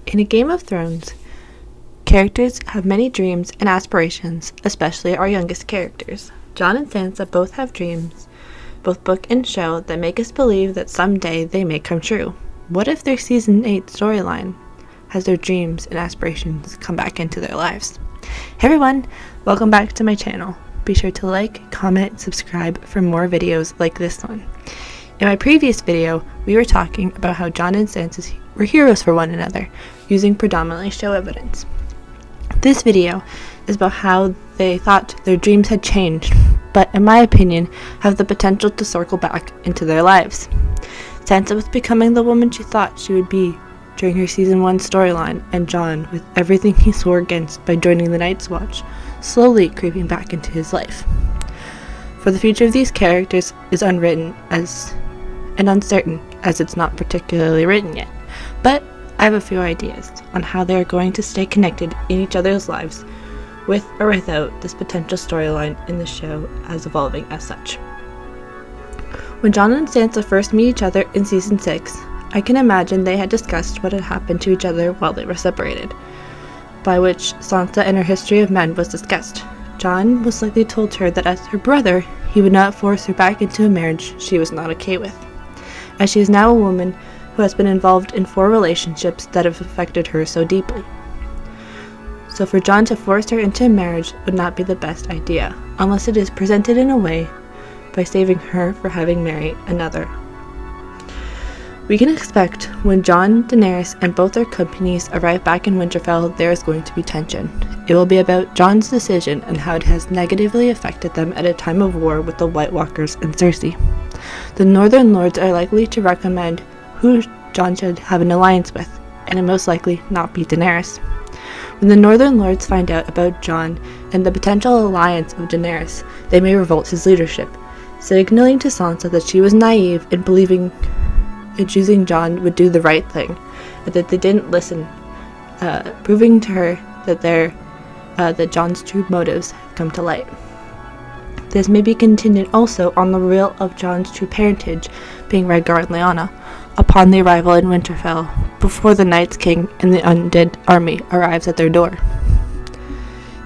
In a Game of Thrones, characters have many dreams and aspirations, especially our youngest characters. Jon and Sansa both have dreams, both book and show, that make us believe that someday they may come true. What if their Season 8 storyline has their dreams and aspirations come back into their lives? Hey everyone, welcome back to my channel. Be sure to like, comment, subscribe for more videos like this one. In my previous video, we were talking about how Jon and Sansa were heroes for one another, using predominantly show evidence. This video is about how they thought their dreams had changed, but in my opinion, have the potential to circle back into their lives. Sansa was becoming the woman she thought she would be during her Season 1 storyline, and Jon, with everything he swore against by joining the Night's Watch, slowly creeping back into his life. For the future of these characters is unwritten and uncertain, as it's not particularly written yet, but I have a few ideas on how they are going to stay connected in each other's lives, with or without this potential storyline in the show as evolving as such. When Jon and Sansa first meet each other in Season 6, I can imagine they had discussed what had happened to each other while they were separated, by which Sansa and her history of men was discussed. Jon most likely told her that as her brother, he would not force her back into a marriage she was not okay with, as she is now a woman who has been involved in 4 relationships that have affected her so deeply. So for Jon to force her into a marriage would not be the best idea, unless it is presented in a way by saving her for having married another. We can expect when Jon, Daenerys, and both their companies arrive back in Winterfell, there is going to be tension. It will be about Jon's decision and how it has negatively affected them at a time of war with the White Walkers and Cersei. The Northern Lords are likely to recommend who Jon should have an alliance with, and it most likely not be Daenerys. When the Northern Lords find out about Jon and the potential alliance of Daenerys, they may revolt his leadership, signaling to Sansa that she was naive in believing and choosing Jon would do the right thing, and that they didn't listen, proving to her that Jon's true motives have come to light. This may be contingent also on the reveal of Jon's true parentage, being Rhaegar and Lyanna, upon the arrival in Winterfell, before the Night's King and the undead army arrives at their door.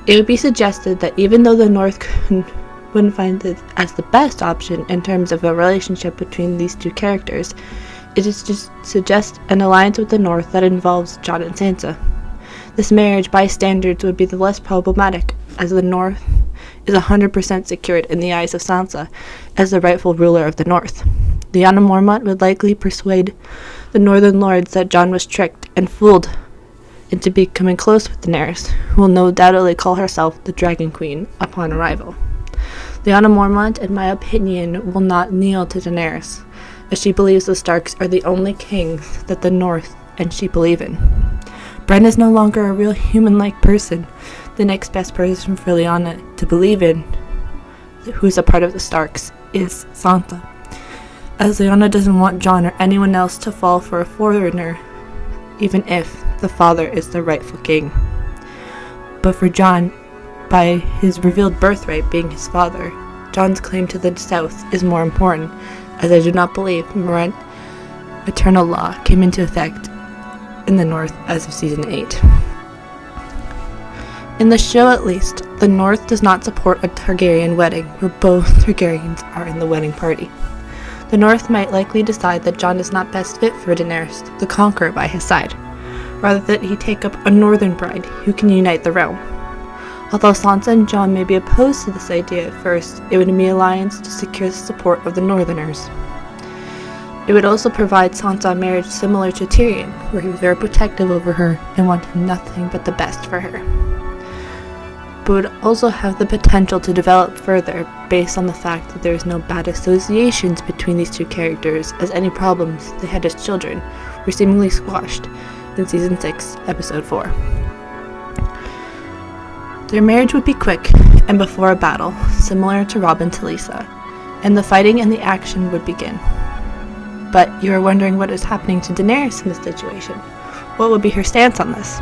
It would be suggested that even though the North wouldn't find it as the best option in terms of a relationship between these two characters, it is just suggest an alliance with the North that involves Jon and Sansa. This marriage, by standards, would be the less problematic, as the North is 100% secured in the eyes of Sansa as the rightful ruler of the North. Lyanna Mormont would likely persuade the Northern Lords that Jon was tricked and fooled into becoming close with Daenerys, who will no doubtly call herself the Dragon Queen upon arrival. Lyanna Mormont, in my opinion, will not kneel to Daenerys, as she believes the Starks are the only kings that the North and she believe in. Bran is no longer a real human-like person. The next best person for Lyanna to believe in, who is a part of the Starks, is Sansa, as Lyanna doesn't want Jon or anyone else to fall for a foreigner, even if the father is the rightful king. But for Jon, by his revealed birthright being his father, Jon's claim to the South is more important, as I do not believe maternal law came into effect in the North as of Season 8. In the show at least, the North does not support a Targaryen wedding where both Targaryens are in the wedding party. The North might likely decide that Jon is not best fit for Daenerys, the Conqueror, by his side, rather that he take up a Northern bride who can unite the realm. Although Sansa and Jon may be opposed to this idea at first, it would be an alliance to secure the support of the Northerners. It would also provide Sansa a marriage similar to Tyrion, where he was very protective over her and wanted nothing but the best for her, but would also have the potential to develop further based on the fact that there is no bad associations between these two characters, as any problems they had as children were seemingly squashed in Season 6, Episode 4. Their marriage would be quick and before a battle, similar to Robb and Talisa, and the fighting and the action would begin. But you are wondering what is happening to Daenerys in this situation. What would be her stance on this?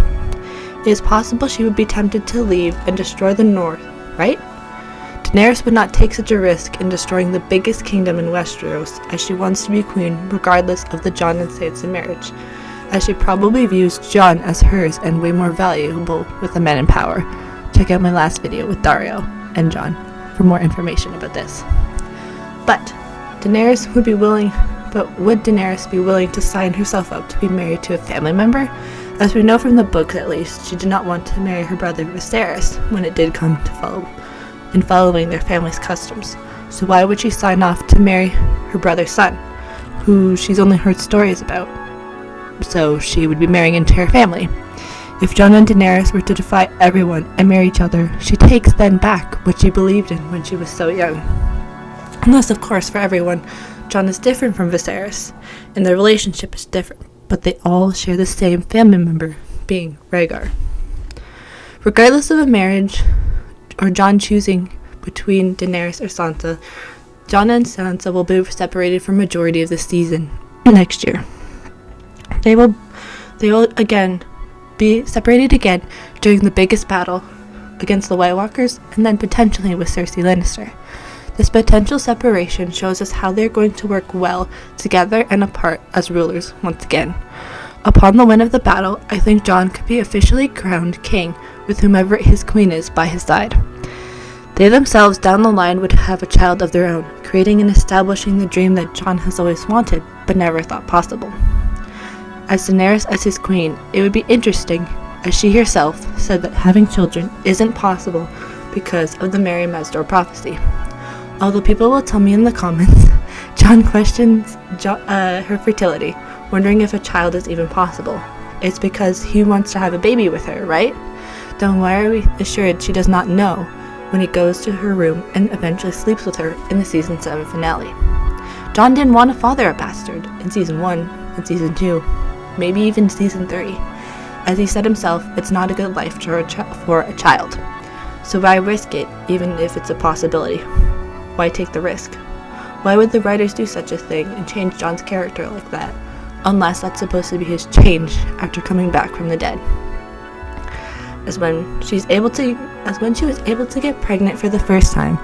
It is possible she would be tempted to leave and destroy the North, right? Daenerys would not take such a risk in destroying the biggest kingdom in Westeros, as she wants to be queen regardless of the Jon and Sansa marriage, as she probably views Jon as hers and way more valuable with the men in power. Check out my last video with Dario and Jon for more information about this. But would Daenerys be willing to sign herself up to be married to a family member? As we know from the books at least, she did not want to marry her brother Viserys when it did come to following their family's customs. So why would she sign off to marry her brother's son, who she's only heard stories about? So she would be marrying into her family. If Jon and Daenerys were to defy everyone and marry each other, she takes then back what she believed in when she was so young. Unless, of course, for everyone, Jon is different from Viserys, and their relationship is different, but they all share the same family member, being Rhaegar. Regardless of a marriage, or Jon choosing between Daenerys or Sansa, Jon and Sansa will be separated for majority of the season next year. They will again be separated again during the biggest battle against the White Walkers, and then potentially with Cersei Lannister. This potential separation shows us how they're going to work well together and apart as rulers once again. Upon the win of the battle, I think Jon could be officially crowned king with whomever his queen is by his side. They themselves down the line would have a child of their own, creating and establishing the dream that Jon has always wanted but never thought possible. As Daenerys as his queen, it would be interesting, as she herself said that having children isn't possible because of the Mary Mesdor prophecy. Although people will tell me in the comments, Jon questions her fertility, wondering if a child is even possible. It's because he wants to have a baby with her, right? Then why are we assured she does not know when he goes to her room and eventually sleeps with her in the season 7 finale? Jon didn't want to father a bastard in season 1 and season 2, maybe even season 3. As he said himself, it's not a good life for a child. So why risk it, even if it's a possibility? Why take the risk? Why would the writers do such a thing and change Jon's character like that, unless that's supposed to be his change after coming back from the dead? As when she was able to get pregnant for the first time,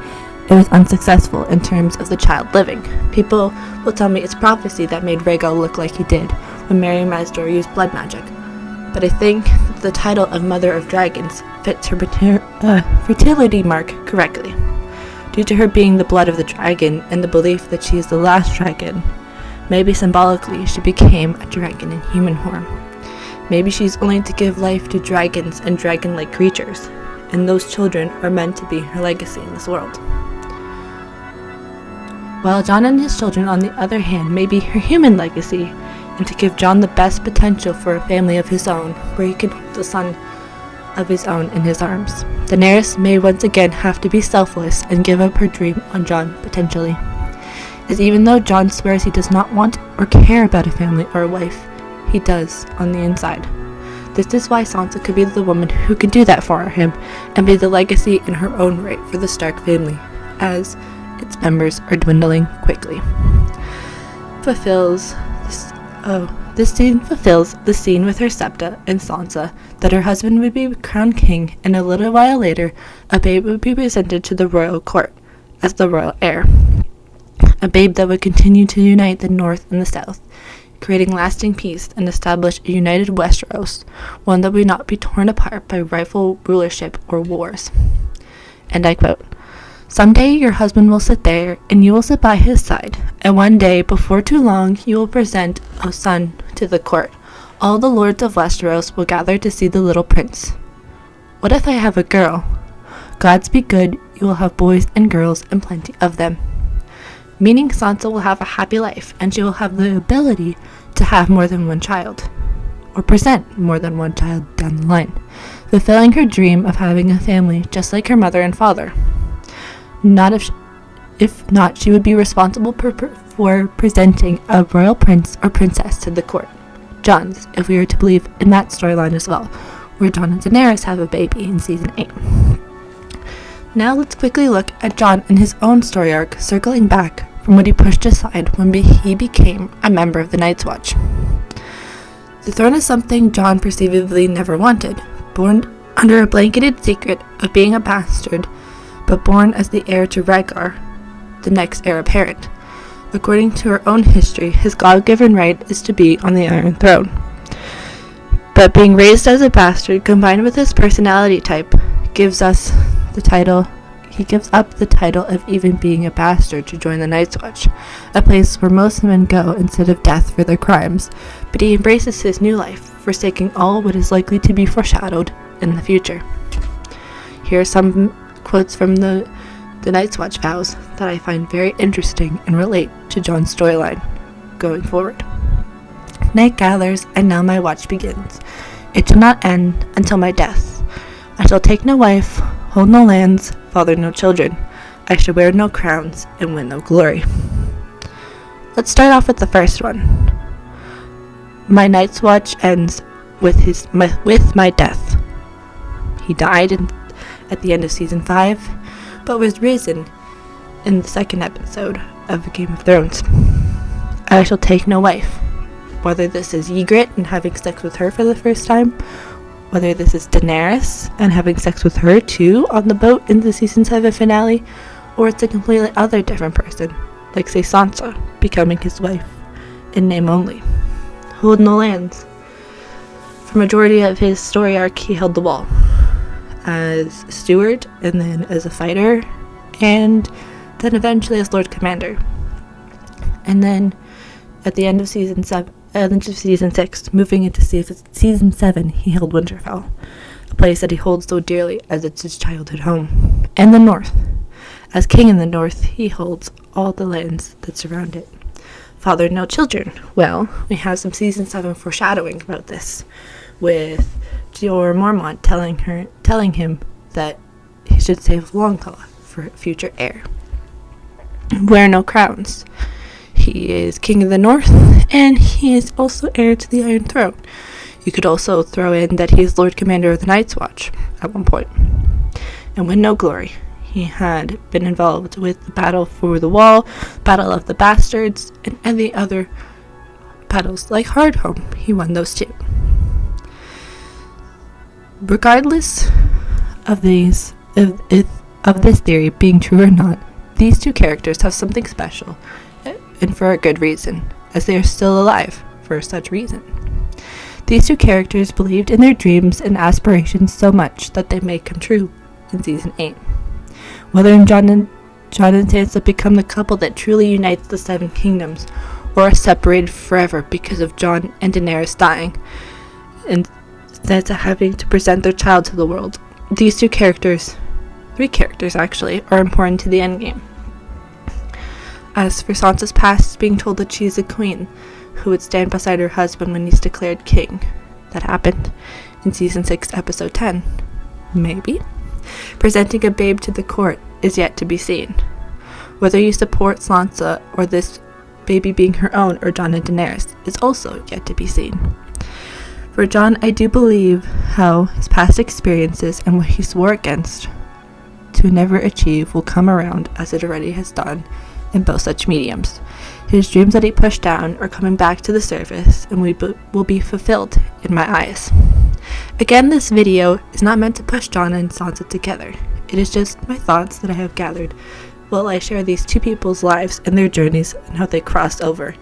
it was unsuccessful in terms of the child living. People will tell me it's prophecy that made Rhaegar look like he did when Mary Mesdor used blood magic. But I think the title of Mother of Dragons fits her fertility mark correctly. Due to her being the blood of the dragon and the belief that she is the last dragon, maybe symbolically she became a dragon in human form. Maybe she's only to give life to dragons and dragon-like creatures, and those children are meant to be her legacy in this world. While Jon and his children, on the other hand, may be her human legacy, and to give Jon the best potential for a family of his own, where he can hold the son of his own in his arms. Daenerys may once again have to be selfless and give up her dream on Jon, potentially. As even though Jon swears he does not want or care about a family or a wife, he does on the inside. This is why Sansa could be the woman who could do that for him and be the legacy in her own right for the Stark family, as its members are dwindling quickly. This scene fulfills the scene with her Septa and Sansa that her husband would be crowned king, and a little while later, a babe would be presented to the royal court as the royal heir. A babe that would continue to unite the North and the South, creating lasting peace and establish a united Westeros, one that would not be torn apart by rival rulership or wars. And I quote, "Someday your husband will sit there, and you will sit by his side, and one day, before too long, you will present a son to the court. All the lords of Westeros will gather to see the little prince. What if I have a girl? Gods be good, you will have boys and girls and plenty of them." Meaning Sansa will have a happy life, and she will have the ability to have more than one child, or present more than one child down the line, fulfilling her dream of having a family just like her mother and father. If not, she would be responsible for presenting a royal prince or princess to the court. Johns, if we were to believe in that storyline as well, where Jon and Daenerys have a baby in season 8. Now let's quickly look at Jon and his own story arc, circling back from what he pushed aside when he became a member of the Night's Watch. The throne is something Jon perceivably never wanted, born under a blanketed secret of being a bastard, but born as the heir to Rhaegar, the next heir apparent. According to her own history, his God-given right is to be on the Iron Throne. But being raised as a bastard combined with his personality type gives us the title. He gives up the title of even being a bastard to join the Night's Watch, a place where most men go instead of death for their crimes, but he embraces his new life, forsaking all what is likely to be foreshadowed in the future. Here are some quotes from the Night's Watch vows that I find very interesting and relate to Jon's storyline going forward. Night gathers, and now my watch begins. It shall not end until my death. I shall take no wife, hold no lands, father no children. I shall wear no crowns and win no glory. Let's start off with the first one. My Night's Watch ends with my death. He died at the end of season 5, but was risen in the second episode of Game of Thrones. I shall take no wife. Whether this is Ygritte and having sex with her for the first time, whether this is Daenerys and having sex with her too on the boat in the season 7 finale, or it's a completely other different person, like say Sansa, becoming his wife, in name only. Hold no lands. For majority of his story arc, he held the wall as steward, and then as a fighter, and then eventually as Lord Commander. And then at the end of season 6, moving into season 7, he held Winterfell, a place that he holds so dearly as it's his childhood home. And the North. As king in the North, he holds all the lands that surround it. Fathered no children. Well, we have some season 7 foreshadowing about this, with Jorah Mormont telling him that he should save Longclaw for future heir. Wear no crowns. He is king of the North, and he is also heir to the Iron Throne. You could also throw in that he is Lord Commander of the Night's Watch at one point. And win no glory. He had been involved with the Battle for the Wall, Battle of the Bastards, and any other battles like Hardhome. He won those too. Regardless of this theory being true or not, these two characters have something special, and for a good reason, as they are still alive for such reason. These two characters believed in their dreams and aspirations so much that they may come true in season 8. Whether Jon and Sansa become the couple that truly unites the Seven Kingdoms, or are separated forever because of Jon and Daenerys dying, and Sansa having to present their child to the world, these three characters actually, are important to the endgame. As for Sansa's past, being told that she is a queen who would stand beside her husband when he's declared king. That happened in season 6, episode 10. Maybe. Presenting a babe to the court is yet to be seen. Whether you support Sansa or this baby being her own or Jon and Daenerys is also yet to be seen. For Jon, I do believe how his past experiences and what he swore against to never achieve will come around as it already has done in both such mediums. His dreams that he pushed down are coming back to the surface and will be fulfilled in my eyes. Again, this video is not meant to push Jon and Sansa together. It is just my thoughts that I have gathered while I share these two people's lives and their journeys and how they cross over,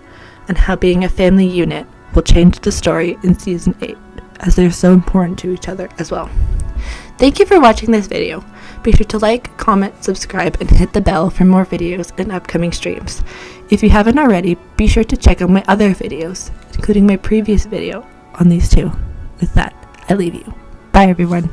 and how being a family unit will change the story in season 8, as they're so important to each other as well. Thank you for watching this video. Be sure to like, comment, subscribe, and hit the bell for more videos and upcoming streams. If you haven't already, be sure to check out my other videos, including my previous video on these two. With that, I leave you. Bye everyone.